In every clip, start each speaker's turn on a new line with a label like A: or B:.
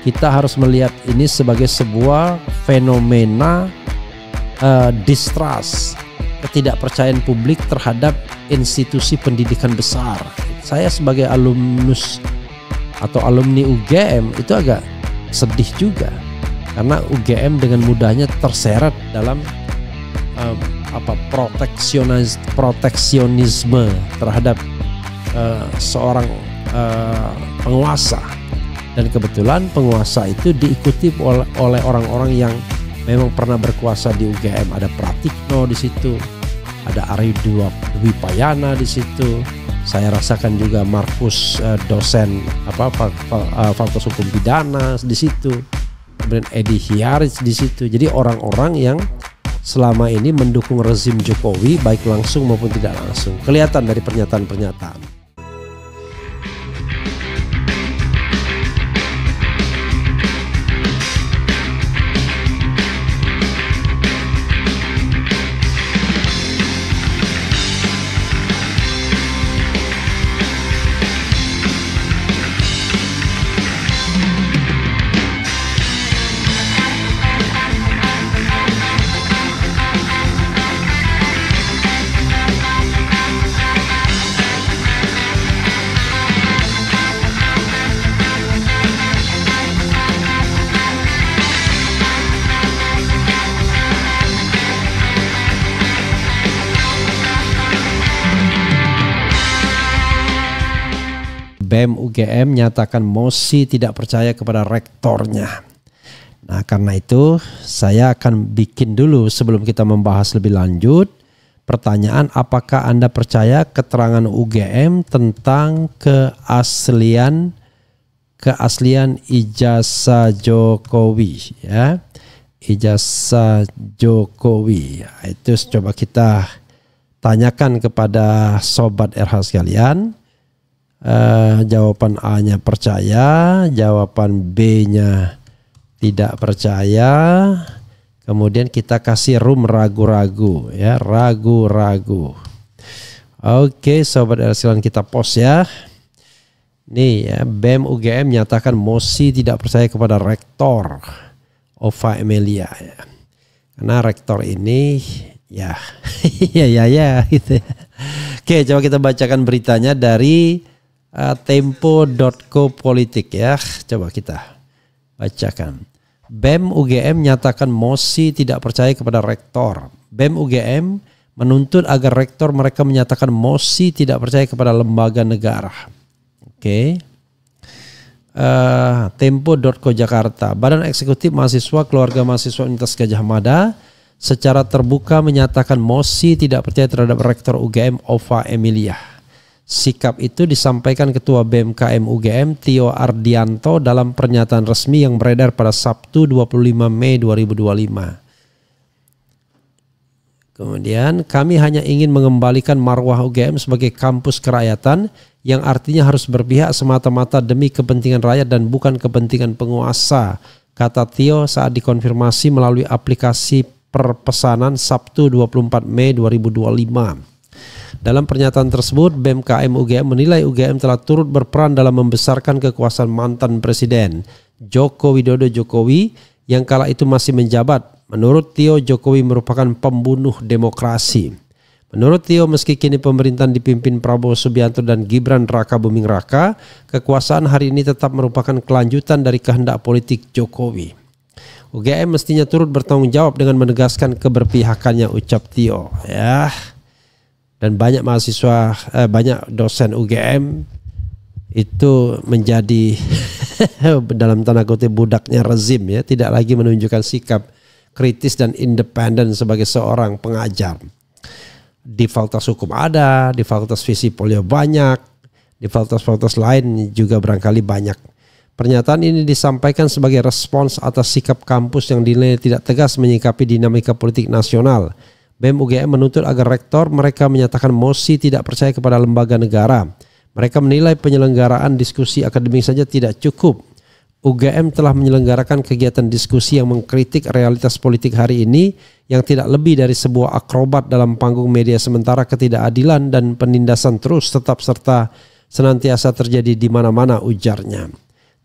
A: kita harus melihat ini sebagai sebuah fenomena distrust, ketidakpercayaan publik terhadap institusi pendidikan besar. Saya sebagai alumnus atau alumni UGM itu agak sedih juga, karena UGM dengan mudahnya terseret dalam proteksionisme terhadap seorang penguasa, dan kebetulan penguasa itu diikuti oleh orang-orang yang memang pernah berkuasa di UGM. Ada Pratikno di situ, ada Ari Dwipayana di situ. Saya rasakan juga Markus dosen Fakultas Hukum Pidana di situ. Kemudian Edi Hiaris di situ. Jadi orang-orang yang selama ini mendukung rezim Jokowi baik langsung maupun tidak langsung. Kelihatan dari pernyataan-pernyataan. BEM UGM nyatakan mosi tidak percaya kepada rektornya. Nah, karena itu saya akan bikin dulu sebelum kita membahas lebih lanjut pertanyaan, apakah Anda percaya keterangan UGM tentang keaslian ijazah Jokowi, ya? Ijazah Jokowi. Itu coba kita tanyakan kepada sobat RH sekalian. Jawaban A-nya percaya, jawaban B-nya tidak percaya. Kemudian kita kasih room ragu-ragu, ya, ragu-ragu. Oke, sobat RH kita post ya. Nih ya, BEM UGM nyatakan mosi tidak percaya kepada rektor Ova Emilia, ya. Karena rektor ini ya ya gitu. Oke, coba kita bacakan beritanya dari tempo.co politik ya. Coba kita bacakan. BEM UGM nyatakan mosi tidak percaya kepada rektor. BEM UGM menuntut agar rektor mereka menyatakan mosi tidak percaya kepada lembaga negara. Oke. Tempo.co Jakarta. Badan Eksekutif Mahasiswa Keluarga Mahasiswa Universitas Gadjah Mada secara terbuka menyatakan mosi tidak percaya terhadap rektor UGM Ova Emilia. Sikap itu disampaikan Ketua BMKM UGM Tio Ardianto dalam pernyataan resmi yang beredar pada Sabtu 25 Mei 2025. Kemudian, kami hanya ingin mengembalikan marwah UGM sebagai kampus kerakyatan yang artinya harus berpihak semata-mata demi kepentingan rakyat dan bukan kepentingan penguasa, kata Tio saat dikonfirmasi melalui aplikasi perpesanan Sabtu 24 Mei 2025. Dalam pernyataan tersebut, BMKM UGM menilai UGM telah turut berperan dalam membesarkan kekuasaan mantan Presiden Joko Widodo Jokowi yang kala itu masih menjabat. Menurut Tio, Jokowi merupakan pembunuh demokrasi. Menurut Tio, meski kini pemerintahan dipimpin Prabowo Subianto dan Gibran Raka Buming Raka, kekuasaan hari ini tetap merupakan kelanjutan dari kehendak politik Jokowi. UGM mestinya turut bertanggung jawab dengan menegaskan keberpihakannya, ucap Tio. Ya. Dan banyak mahasiswa, banyak dosen UGM itu menjadi dalam tanda kutip budaknya rezim, ya, tidak lagi menunjukkan sikap kritis dan independen sebagai seorang pengajar. Di Fakultas Hukum ada, di Fakultas Visipolio banyak, di fakultas-fakultas lain juga barangkali banyak. Pernyataan ini disampaikan sebagai respons atas sikap kampus yang dinilai tidak tegas menyikapi dinamika politik nasional. BEM UGM menuntut agar rektor mereka menyatakan mosi tidak percaya kepada lembaga negara. Mereka menilai penyelenggaraan diskusi akademik saja tidak cukup. UGM telah menyelenggarakan kegiatan diskusi yang mengkritik realitas politik hari ini yang tidak lebih dari sebuah akrobat dalam panggung media, sementara ketidakadilan dan penindasan terus tetap serta senantiasa terjadi di mana-mana, ujarnya.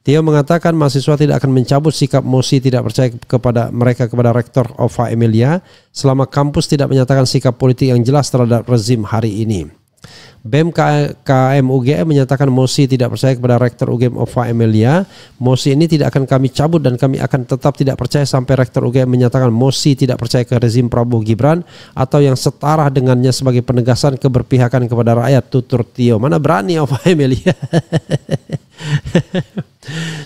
A: Tio mengatakan mahasiswa tidak akan mencabut sikap mosi tidak percaya kepada Rektor Ova Emilia selama kampus tidak menyatakan sikap politik yang jelas terhadap rezim hari ini. BEM KM UGM menyatakan mosi tidak percaya kepada Rektor UGM Ova Emilia. Mosi ini tidak akan kami cabut dan kami akan tetap tidak percaya sampai Rektor UGM menyatakan mosi tidak percaya ke rezim Prabowo Gibran atau yang setara dengannya sebagai penegasan keberpihakan kepada rakyat, tutur Tio. Mana berani Ova Emilia.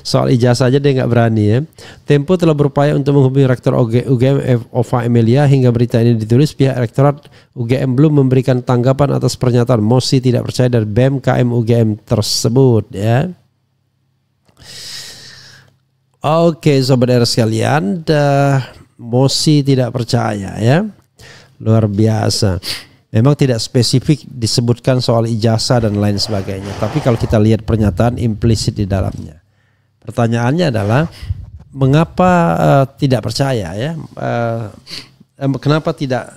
A: Soal ijazah aja dia nggak berani ya. Tempo telah berupaya untuk menghubungi Rektor UGM Ova Emilia. Hingga berita ini ditulis, pihak Rektorat UGM belum memberikan tanggapan atas pernyataan mosi tidak percaya dari BEM KM UGM tersebut ya. Oke sobat R sekalian, mosi tidak percaya ya, luar biasa. Memang tidak spesifik disebutkan soal ijazah dan lain sebagainya, tapi kalau kita lihat pernyataan implisit di dalamnya. Pertanyaannya adalah mengapa tidak percaya ya? Kenapa tidak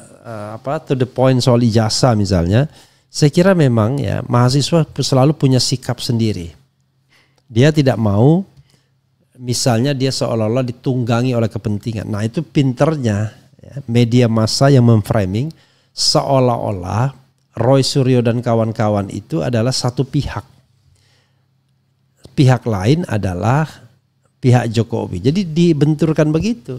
A: to the point soal ijazah misalnya? Saya kira memang ya mahasiswa selalu punya sikap sendiri. Dia tidak mau misalnya dia seolah-olah ditunggangi oleh kepentingan. Nah itu pinternya ya, media massa yang memframing seolah-olah Roy Suryo dan kawan-kawan itu adalah satu pihak. Pihak lain adalah pihak Jokowi. Jadi dibenturkan begitu.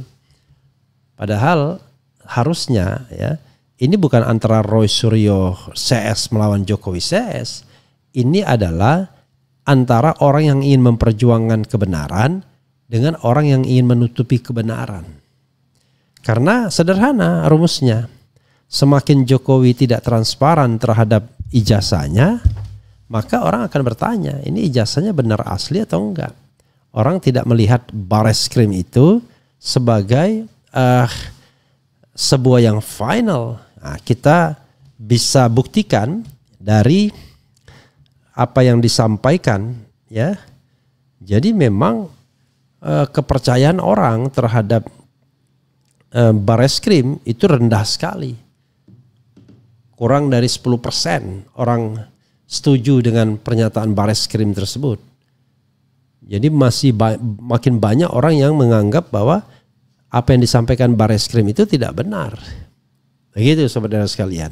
A: Padahal harusnya ya ini bukan antara Roy Suryo CS melawan Jokowi CS. Ini adalah antara orang yang ingin memperjuangkan kebenaran dengan orang yang ingin menutupi kebenaran. Karena sederhana rumusnya. Semakin Jokowi tidak transparan terhadap ijazahnya, maka orang akan bertanya, ini ijazahnya benar asli atau enggak? Orang tidak melihat Bareskrim itu sebagai sebuah yang final. Nah, kita bisa buktikan dari apa yang disampaikan ya. Jadi memang kepercayaan orang terhadap Bareskrim itu rendah sekali. Kurang dari 10% orang setuju dengan pernyataan Bareskrim tersebut. Jadi masih makin banyak orang yang menganggap bahwa apa yang disampaikan Bareskrim itu tidak benar. Begitu saudara sekalian.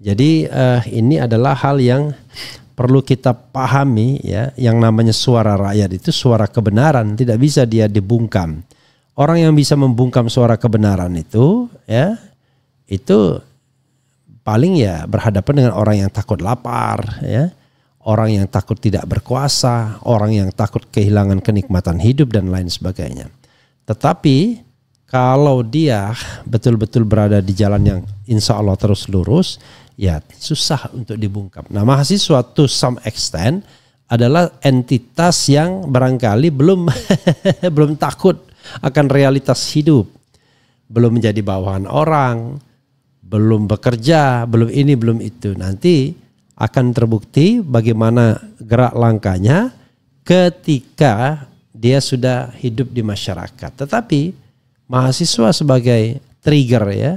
A: Jadi ini adalah hal yang perlu kita pahami ya, yang namanya suara rakyat itu suara kebenaran, tidak bisa dia dibungkam. Orang yang bisa membungkam suara kebenaran itu ya, itu paling ya berhadapan dengan orang yang takut lapar ya, orang yang takut tidak berkuasa, orang yang takut kehilangan kenikmatan hidup dan lain sebagainya. Tetapi kalau dia betul-betul berada di jalan yang insya Allah terus lurus, ya susah untuk dibungkam. Nah mahasiswa to some extent adalah entitas yang barangkali belum belum takut akan realitas hidup, belum menjadi bawahan orang, belum bekerja, belum ini, belum itu. Nanti akan terbukti bagaimana gerak langkahnya ketika dia sudah hidup di masyarakat. Tetapi mahasiswa sebagai trigger ya,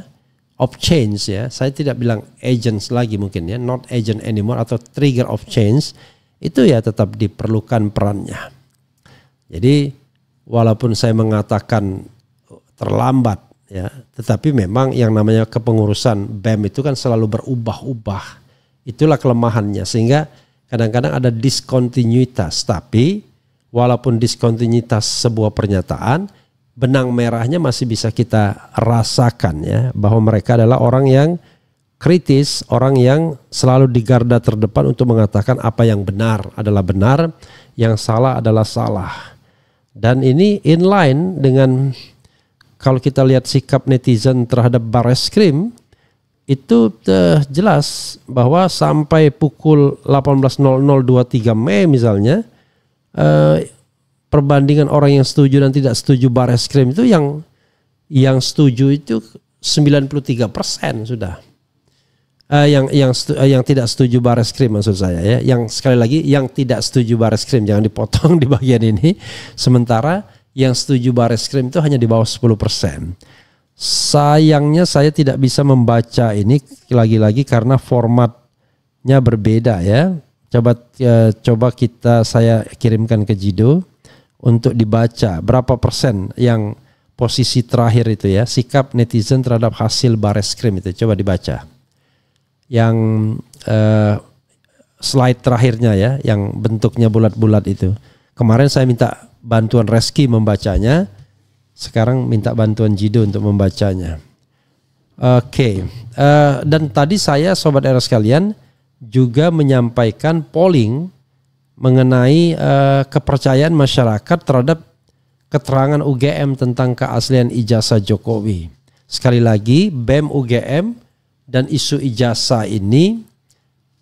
A: of change ya, saya tidak bilang agents lagi mungkin ya, not agent anymore atau trigger of change, itu ya tetap diperlukan perannya. Jadi walaupun saya mengatakan terlambat ya, tetapi memang yang namanya kepengurusan BEM itu kan selalu berubah-ubah. Itulah kelemahannya, sehingga kadang-kadang ada diskontinuitas. Tapi walaupun diskontinuitas sebuah pernyataan, benang merahnya masih bisa kita rasakan ya, bahwa mereka adalah orang yang kritis, orang yang selalu di garda terdepan untuk mengatakan apa yang benar adalah benar, yang salah adalah salah. Dan ini inline dengan kalau kita lihat sikap netizen terhadap Bareskrim, itu jelas bahwa sampai pukul 18.00 23 Mei misalnya, perbandingan orang yang setuju dan tidak setuju Bareskrim itu yang setuju itu 93% sudah. Yang tidak setuju Bareskrim maksud saya ya. Yang sekali lagi yang tidak setuju Bareskrim, jangan dipotong di bagian ini. Sementara yang setuju Bareskrim itu hanya di bawah 10%. Sayangnya saya tidak bisa membaca ini lagi-lagi karena formatnya berbeda ya. Coba saya kirimkan ke Jido untuk dibaca berapa persen yang posisi terakhir itu ya, sikap netizen terhadap hasil Bareskrim itu, coba dibaca. Yang slide terakhirnya ya, yang bentuknya bulat-bulat itu. Kemarin saya minta bantuan Reski membacanya, sekarang minta bantuan Jido untuk membacanya. Oke. Dan tadi saya Sobat Era sekalian juga menyampaikan polling mengenai kepercayaan masyarakat terhadap keterangan UGM tentang keaslian ijazah Jokowi. Sekali lagi, BEM UGM dan isu ijazah ini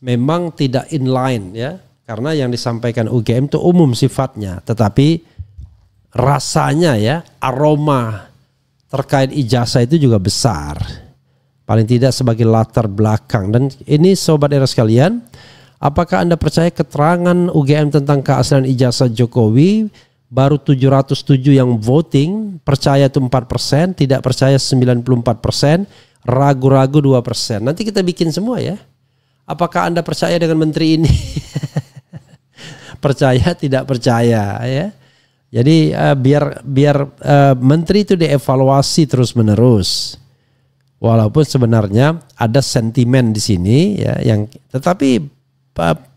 A: memang tidak inline ya, karena yang disampaikan UGM itu umum sifatnya, tetapi rasanya ya, aroma terkait ijazah itu juga besar. Paling tidak sebagai latar belakang. Dan ini Sobat Era sekalian, apakah Anda percaya keterangan UGM tentang keaslian ijazah Jokowi? Baru 707 yang voting, percaya itu 4%, tidak percaya 94%, ragu-ragu 2%. Nanti kita bikin semua ya. Apakah Anda percaya dengan menteri ini? Percaya, tidak percaya ya. Jadi biar menteri itu dievaluasi terus-menerus. Walaupun sebenarnya ada sentimen di sini ya, yang tetapi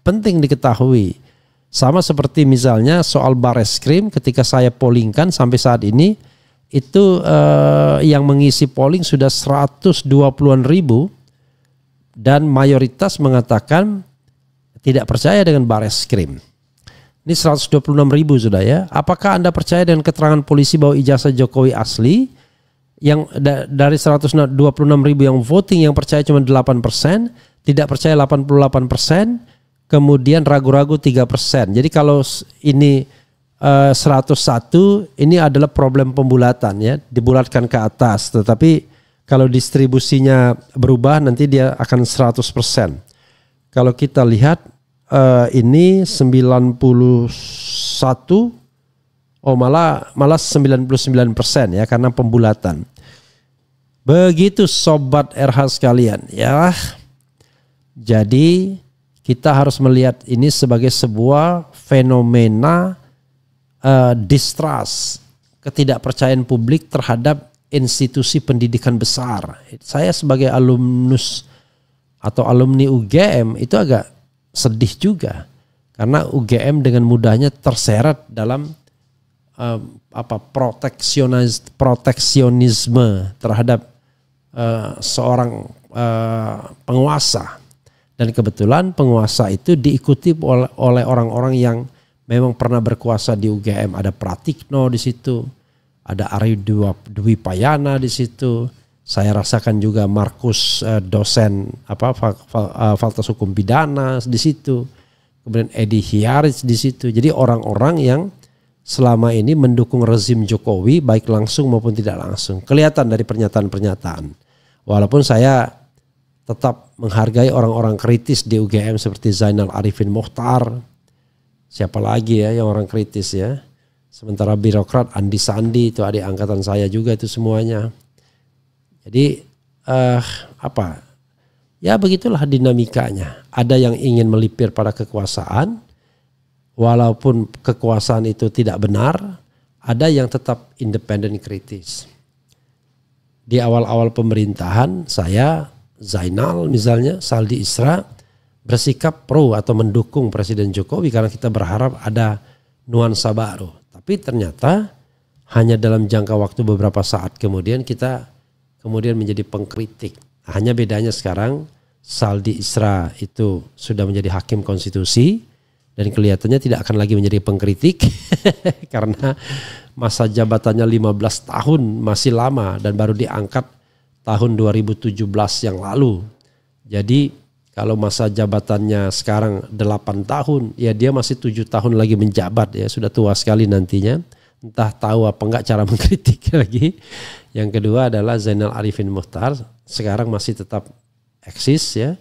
A: penting diketahui. Sama seperti misalnya soal Bareskrim, ketika saya pollingkan sampai saat ini itu yang mengisi polling sudah 120-an ribu dan mayoritas mengatakan tidak percaya dengan Bareskrim. Ini 126 ribu sudah ya. Apakah Anda percaya dengan keterangan polisi bahwa ijazah Jokowi asli? Yang dari 126 ribu yang voting, yang percaya cuma 8%, tidak percaya 88%. Kemudian ragu-ragu 3%. Jadi kalau ini 101, ini adalah problem pembulatan ya, dibulatkan ke atas. Tetapi kalau distribusinya berubah nanti dia akan 100%. Kalau kita lihat ini 91, malah 99% ya, karena pembulatan. Begitu Sobat RH sekalian ya. Jadi kita harus melihat ini sebagai sebuah fenomena distrust, ketidakpercayaan publik terhadap institusi pendidikan besar. Saya sebagai alumnus atau alumni UGM itu agak sedih juga, karena UGM dengan mudahnya terseret dalam proteksionisme terhadap seorang penguasa. Dan kebetulan penguasa itu diikuti oleh orang-orang yang memang pernah berkuasa di UGM. Ada Pratikno di situ, ada Ari Dwi Payana di situ. Saya rasakan juga Markus dosen Fakultas Hukum Pidana di situ. Kemudian Edi Hiaris di situ. Jadi orang-orang yang selama ini mendukung rezim Jokowi baik langsung maupun tidak langsung. Kelihatan dari pernyataan-pernyataan. Walaupun saya tetap menghargai orang-orang kritis di UGM seperti Zainal Arifin Mokhtar. Siapa lagi ya yang orang kritis ya. Sementara birokrat Andi Sandi itu adik angkatan saya juga itu semuanya. Jadi ya begitulah dinamikanya. Ada yang ingin melipir pada kekuasaan, walaupun kekuasaan itu tidak benar. Ada yang tetap independen kritis. Di awal-awal pemerintahan saya, Zainal misalnya, Saldi Isra bersikap pro atau mendukung Presiden Jokowi karena kita berharap ada nuansa baru. Tapi ternyata hanya dalam jangka waktu beberapa saat kemudian kita kemudian menjadi pengkritik. Hanya bedanya sekarang Saldi Isra itu sudah menjadi hakim konstitusi dan kelihatannya tidak akan lagi menjadi pengkritik karena masa jabatannya 15 tahun masih lama dan baru diangkat tahun 2017 yang lalu. Jadi kalau masa jabatannya sekarang 8 tahun, ya dia masih 7 tahun lagi menjabat ya, sudah tua sekali nantinya. Entah tahu apa enggak cara mengkritik lagi. Yang kedua adalah Zainal Arifin Mokhtar, sekarang masih tetap eksis ya.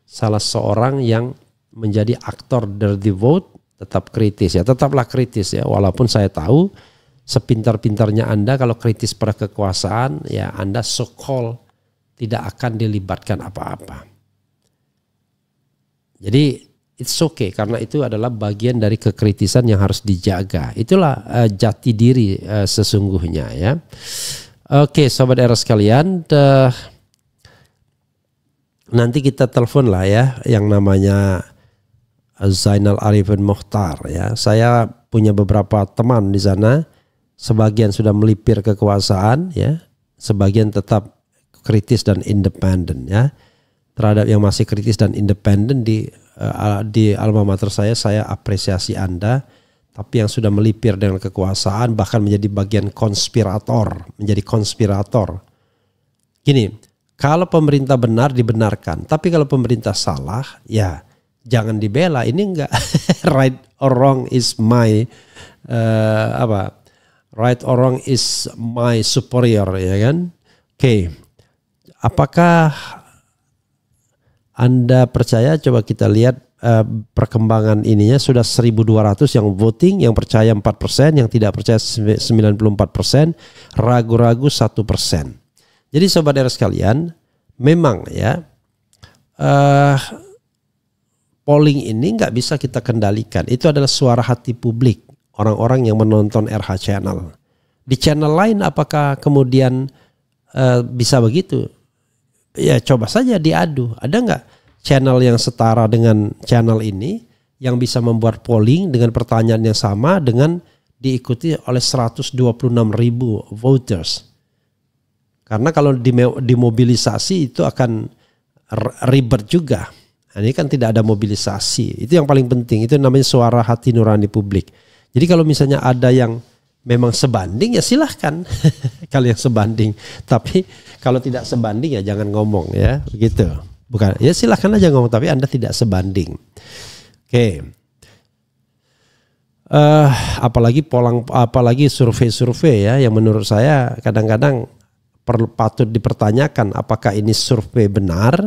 A: Salah seorang yang menjadi aktor the vote, tetap kritis ya, tetaplah kritis ya. Walaupun saya tahu sepintar-pintarnya Anda kalau kritis pada kekuasaan ya Anda so-called tidak akan dilibatkan apa-apa. Jadi it's okay karena itu adalah bagian dari kekritisan yang harus dijaga. Itulah jati diri sesungguhnya ya. Oke, sobat era sekalian, nanti kita telepon lah ya yang namanya Zainal Arifin Mokhtar ya. Saya punya beberapa teman di sana, sebagian sudah melipir kekuasaan ya, sebagian tetap kritis dan independen ya. Terhadap yang masih kritis dan independen di alma mater saya apresiasi Anda. Tapi yang sudah melipir dengan kekuasaan bahkan menjadi bagian menjadi konspirator. Gini, kalau pemerintah benar dibenarkan, tapi kalau pemerintah salah ya jangan dibela. Ini enggak right or wrong is my right or wrong is my superior ya kan. Oke. Apakah Anda percaya? Coba kita lihat perkembangan ininya. Sudah 1.200 yang voting, yang percaya 4%, yang tidak percaya 94%, ragu-ragu 1%. Jadi sobat era sekalian, memang ya polling ini nggak bisa kita kendalikan. Itu adalah suara hati publik, orang-orang yang menonton RH Channel. Di channel lain apakah kemudian bisa begitu? Ya coba saja diadu. Ada nggak channel yang setara dengan channel ini yang bisa membuat polling dengan pertanyaan yang sama dengan diikuti oleh 126.000 voters? Karena kalau dimobilisasi itu akan ribet juga. Nah, ini kan tidak ada mobilisasi. Itu yang paling penting. Itu namanya suara hati nurani publik. Jadi kalau misalnya ada yang memang sebanding ya silahkan. Kalau yang sebanding. Tapi kalau tidak sebanding ya jangan ngomong ya. Begitu. Bukan, ya silahkan aja ngomong tapi Anda tidak sebanding. Oke. Apalagi survei-survei ya yang menurut saya kadang-kadang patut dipertanyakan apakah ini survei benar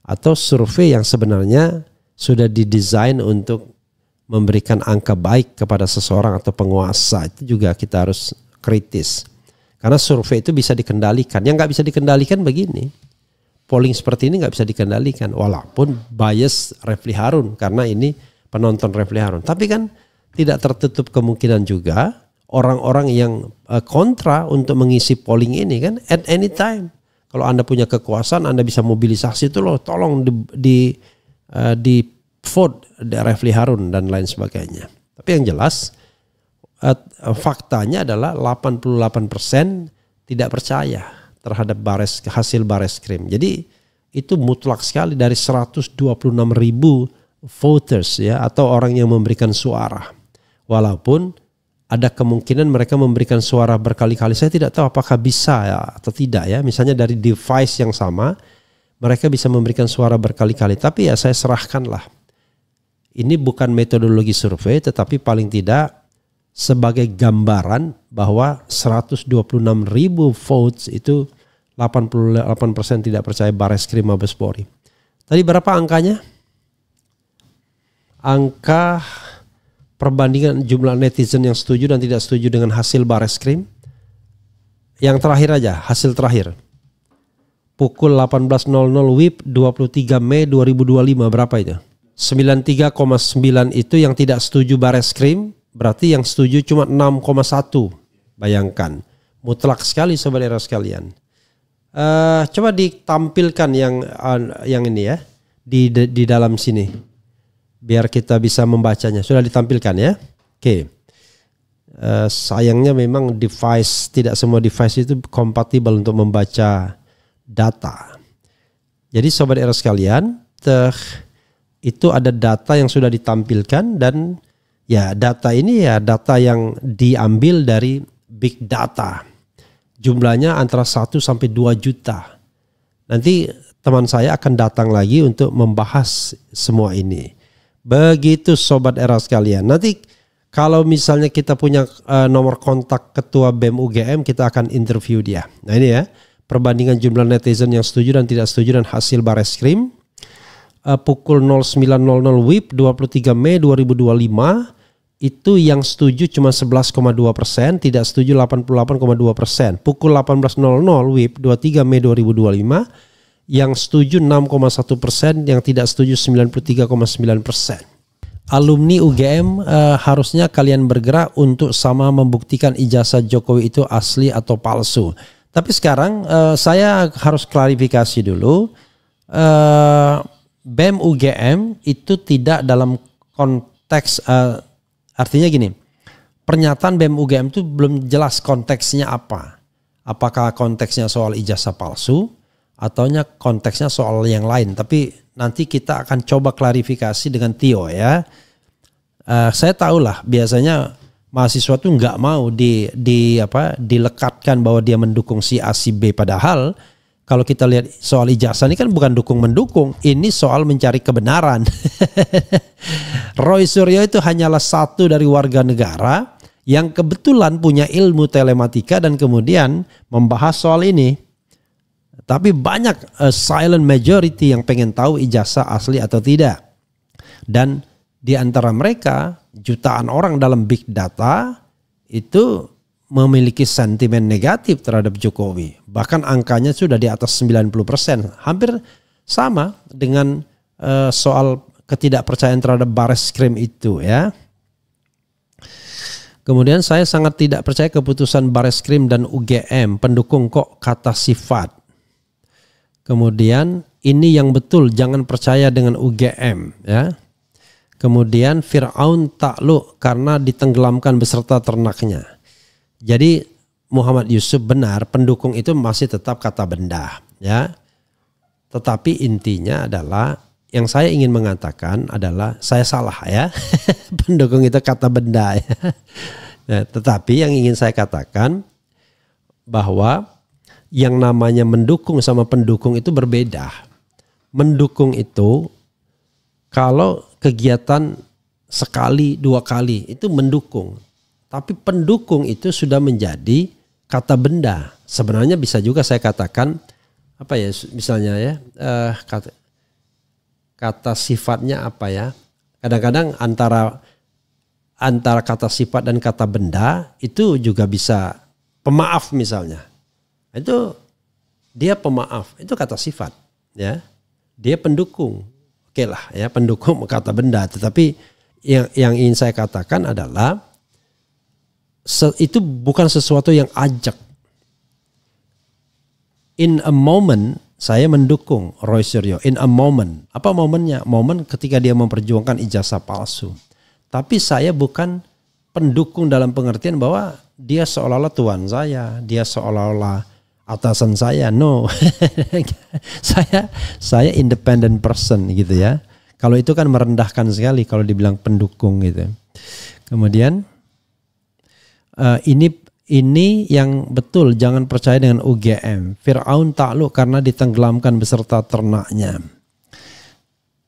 A: atau survei yang sebenarnya sudah didesain untuk memberikan angka baik kepada seseorang atau penguasa. Itu juga kita harus kritis. Karena survei itu bisa dikendalikan. Yang nggak bisa dikendalikan begini. Polling seperti ini nggak bisa dikendalikan. Walaupun bias Refli Harun. Karena ini penonton Refli Harun. Tapi kan tidak tertutup kemungkinan juga orang-orang yang kontra untuk mengisi polling ini kan at any time. Kalau Anda punya kekuasaan, Anda bisa mobilisasi itu loh. Tolong di vote Refli Harun dan lain sebagainya. Tapi yang jelas faktanya adalah 88% tidak percaya terhadap hasil Bareskrim. Jadi itu mutlak sekali dari 126.000 voters ya atau orang yang memberikan suara. Walaupun ada kemungkinan mereka memberikan suara berkali-kali. Saya tidak tahu apakah bisa ya, atau tidak ya. Misalnya dari device yang sama mereka bisa memberikan suara berkali-kali. Tapi ya saya serahkanlah. Ini bukan metodologi survei tetapi paling tidak sebagai gambaran bahwa 126.000 votes itu 88% tidak percaya Bareskrim Mabespori. Tadi berapa angkanya? Angka perbandingan jumlah netizen yang setuju dan tidak setuju dengan hasil Bareskrim. Yang terakhir aja, hasil terakhir. Pukul 18.00 WIB 23 Mei 2025 berapa itu? 93,9 itu yang tidak setuju Bareskrim. Berarti yang setuju cuma 6,1. Bayangkan. Mutlak sekali sobat era sekalian. Coba ditampilkan yang ini ya. Di dalam sini. Biar kita bisa membacanya. Sudah ditampilkan ya. Oke. Sayangnya memang tidak semua device itu kompatibel untuk membaca data. Jadi sobat era sekalian. Itu ada data yang sudah ditampilkan dan ya data ini ya data yang diambil dari big data. Jumlahnya antara 1 sampai 2 juta. Nanti teman saya akan datang lagi untuk membahas semua ini. Begitu sobat era sekalian. Nanti kalau misalnya kita punya nomor kontak ketua BEM UGM, kita akan interview dia. Nah ini ya, perbandingan jumlah netizen yang setuju dan tidak setuju dan hasil Bareskrim. Pukul 09.00 WIB 23 Mei 2025 itu yang setuju cuma 11,2%, tidak setuju 88,2%. Pukul 18.00 WIB 23 Mei 2025 Yang setuju 6,1%, yang tidak setuju 93,9%. Alumni UGM harusnya kalian bergerak untuk sama membuktikan ijazah Jokowi itu asli atau palsu. Tapi sekarang saya harus klarifikasi dulu. BEM UGM itu tidak dalam konteks, artinya gini, pernyataan BEM UGM itu belum jelas konteksnya apa. Apakah konteksnya soal ijazah palsu ataunya konteksnya soal yang lain. Tapi nanti kita akan coba klarifikasi dengan Tio ya. Saya tahulah biasanya mahasiswa tuh nggak mau dilekatkan bahwa dia mendukung si A si B, padahal kalau kita lihat soal ijazah ini kan bukan dukung-mendukung, ini soal mencari kebenaran. Roy Suryo itu hanyalah satu dari warga negara yang kebetulan punya ilmu telematika dan kemudian membahas soal ini. Tapi banyak silent majority yang pengen tahu ijazah asli atau tidak. Dan di antara mereka jutaan orang dalam big data itu memiliki sentimen negatif terhadap Jokowi. Bahkan angkanya sudah di atas 90%. Hampir sama dengan soal ketidakpercayaan terhadap Bareskrim itu ya. Kemudian saya sangat tidak percaya keputusan Bareskrim dan UGM. Pendukung kok kata sifat. Kemudian ini yang betul, jangan percaya dengan UGM ya. Kemudian Fir'aun takluk karena ditenggelamkan beserta ternaknya. Jadi Muhammad Yusuf benar, pendukung itu masih tetap kata benda ya. Tetapi intinya adalah yang saya ingin mengatakan adalah saya salah ya. Pendukung itu kata benda ya. Nah, tetapi yang ingin saya katakan bahwa yang namanya mendukung sama pendukung itu berbeda. Mendukung itu kalau kegiatan sekali dua kali itu mendukung. Tapi pendukung itu sudah menjadi kata benda. Sebenarnya bisa juga saya katakan apa ya, misalnya ya kata sifatnya apa ya. Kadang-kadang antara kata sifat dan kata benda itu juga bisa pemaaf misalnya. Itu dia pemaaf, itu kata sifat ya. Dia pendukung. Oke lah ya, pendukung kata benda, tetapi yang ingin saya katakan adalah itu bukan sesuatu yang ajak. In a moment saya mendukung Roy Suryo. In a moment. Apa momennya? Momen ketika dia memperjuangkan ijazah palsu. Tapi saya bukan pendukung dalam pengertian bahwa dia seolah-olah tuan saya, dia seolah-olah atasan saya. No. saya independent person gitu ya. Kalau itu kan merendahkan sekali kalau dibilang pendukung gitu. Kemudian ini yang betul, jangan percaya dengan UGM. Fir'aun takluk karena ditenggelamkan beserta ternaknya.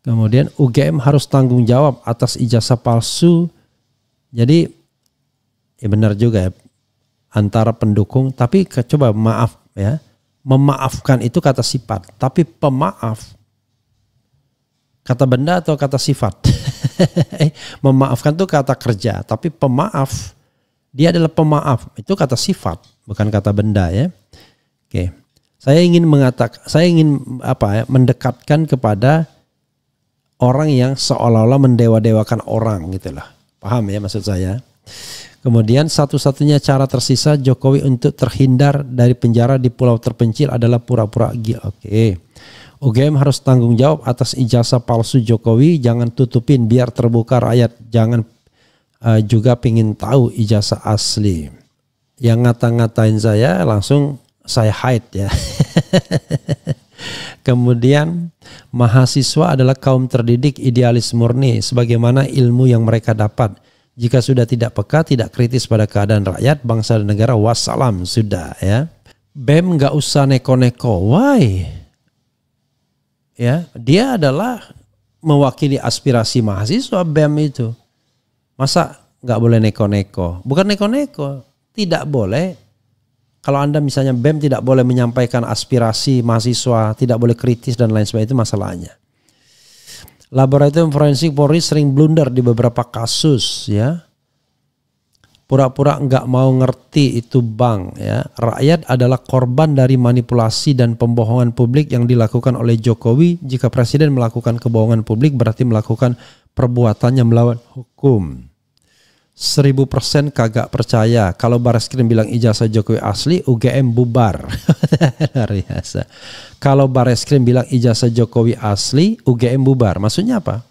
A: Kemudian UGM harus tanggung jawab atas ijazah palsu. Jadi ya benar juga ya, antara pendukung, tapi coba maaf ya, memaafkan itu kata sifat, tapi pemaaf kata benda atau kata sifat? Memaafkan itu kata kerja, tapi pemaaf dia adalah pemaaf, itu kata sifat, bukan kata benda ya. Oke, saya ingin mendekatkan kepada orang yang seolah-olah mendewa-dewakan orang gitulah, paham ya maksud saya? Kemudian satu-satunya cara tersisa Jokowi untuk terhindar dari penjara di pulau terpencil adalah pura-pura gila. Oke. UGM harus tanggung jawab atas ijazah palsu Jokowi. Jangan tutupin biar terbuka rakyat. Jangan juga pingin tahu ijazah asli. Yang ngata-ngatain saya langsung saya hide ya. Kemudian mahasiswa adalah kaum terdidik idealis murni. Sebagaimana ilmu yang mereka dapat. Jika sudah tidak peka, tidak kritis pada keadaan rakyat, bangsa dan negara, wassalam, sudah ya. BEM nggak usah neko-neko. Why? Ya, dia adalah mewakili aspirasi mahasiswa BEM itu. Masa nggak boleh neko-neko? Bukan neko-neko, tidak boleh. Kalau Anda misalnya BEM tidak boleh menyampaikan aspirasi mahasiswa, tidak boleh kritis dan lain sebagainya, itu masalahnya. Laboratorium forensik Polri sering blunder di beberapa kasus ya. pura-pura nggak mau ngerti itu bank ya. Rakyat adalah korban dari manipulasi dan pembohongan publik yang dilakukan oleh Jokowi. Jika presiden melakukan kebohongan publik berarti melakukan perbuatannya melawan hukum. 1000% kagak percaya. Kalau Bareskrim bilang ijazah Jokowi asli, UGM bubar. Luar biasa. Kalau Bareskrim bilang ijazah Jokowi asli, UGM bubar. Maksudnya apa?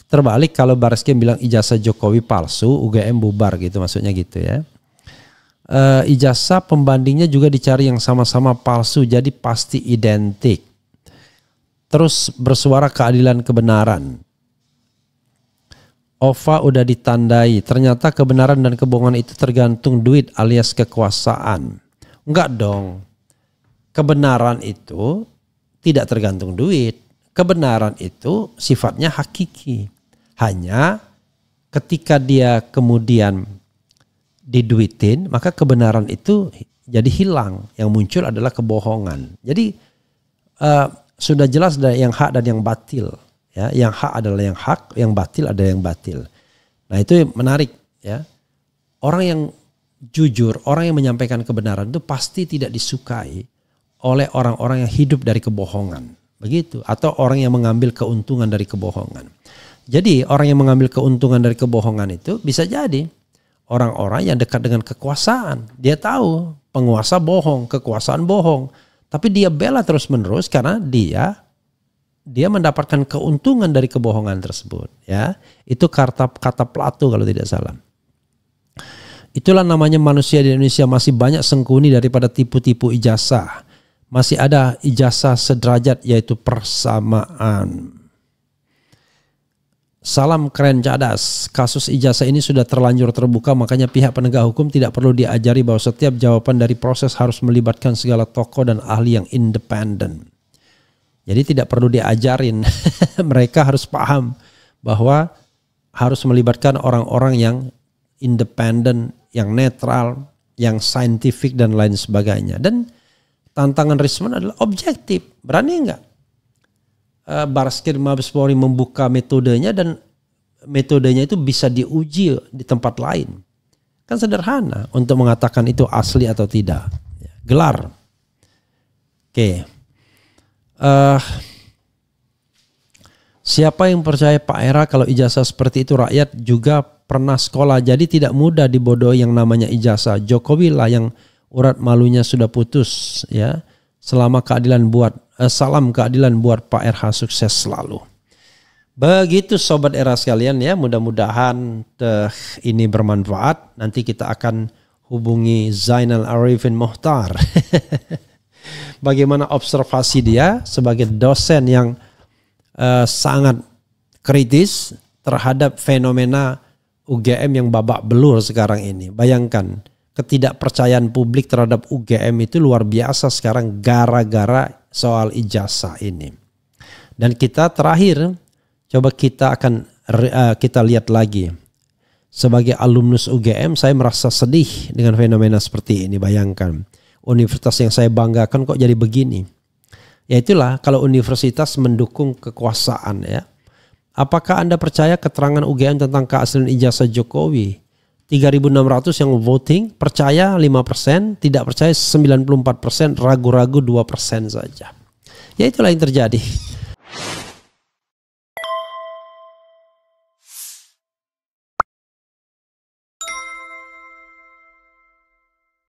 A: Terbalik, kalau Bareskrim bilang ijazah Jokowi palsu, UGM bubar gitu. Maksudnya gitu ya. Ijazah pembandingnya juga dicari yang sama-sama palsu, jadi pasti identik. Terus bersuara keadilan kebenaran. OVA udah ditandai, ternyata kebenaran dan kebohongan itu tergantung duit alias kekuasaan. Enggak dong. Kebenaran itu tidak tergantung duit. Kebenaran itu sifatnya hakiki. Hanya ketika dia kemudian diduitin, maka kebenaran itu jadi hilang. Yang muncul adalah kebohongan. Jadi sudah jelas ada yang hak dan yang batil. Ya, yang hak adalah yang hak, yang batil ada yang batil. Nah itu menarik ya. Orang yang jujur, orang yang menyampaikan kebenaran itu pasti tidak disukai oleh orang-orang yang hidup dari kebohongan. Begitu. Atau orang yang mengambil keuntungan dari kebohongan. Jadi orang yang mengambil keuntungan dari kebohongan itu bisa jadi orang-orang yang dekat dengan kekuasaan. Dia tahu penguasa bohong, kekuasaan bohong. Tapi dia bela terus-menerus karena dia mendapatkan keuntungan dari kebohongan tersebut ya. Itu kata Plato kalau tidak salah. Itulah namanya manusia di Indonesia masih banyak sengkuni daripada tipu-tipu ijazah. Masih ada ijazah sederajat yaitu persamaan. Salam keren cadas. Kasus ijazah ini sudah terlanjur terbuka, makanya pihak penegak hukum tidak perlu diajari bahwa setiap jawaban dari proses harus melibatkan segala tokoh dan ahli yang independen. Jadi tidak perlu diajarin, mereka harus paham bahwa harus melibatkan orang-orang yang independen, yang netral, yang saintifik dan lain sebagainya. Dan tantangan Risman adalah objektif, berani enggak? Bareskrim Mabes Polri membuka metodenya dan metodenya itu bisa diuji di tempat lain. Kan sederhana untuk mengatakan itu asli atau tidak. Gelar. Oke. Siapa yang percaya Pak Era kalau ijazah seperti itu rakyat juga pernah sekolah, jadi tidak mudah dibodohi yang namanya ijazah. Jokowi lah yang urat malunya sudah putus ya. Salam keadilan buat Pak RH, sukses selalu. Begitu sobat Era sekalian ya, mudah-mudahan ini bermanfaat. Nanti kita akan hubungi Zainal Arifin Mohtar. Bagaimana observasi dia sebagai dosen yang sangat kritis terhadap fenomena UGM yang babak belur sekarang ini. Bayangkan ketidakpercayaan publik terhadap UGM itu luar biasa sekarang gara-gara soal ijazah ini. Dan kita terakhir coba kita lihat lagi. Sebagai alumnus UGM saya merasa sedih dengan fenomena seperti ini. Bayangkan. Universitas yang saya banggakan kok jadi begini. Ya itulah kalau universitas mendukung kekuasaan ya. Apakah Anda percaya keterangan UGM tentang keaslian ijazah Jokowi? 3.600 yang voting, percaya 5%, tidak percaya 94%, ragu-ragu 2% saja. Ya itulah yang terjadi.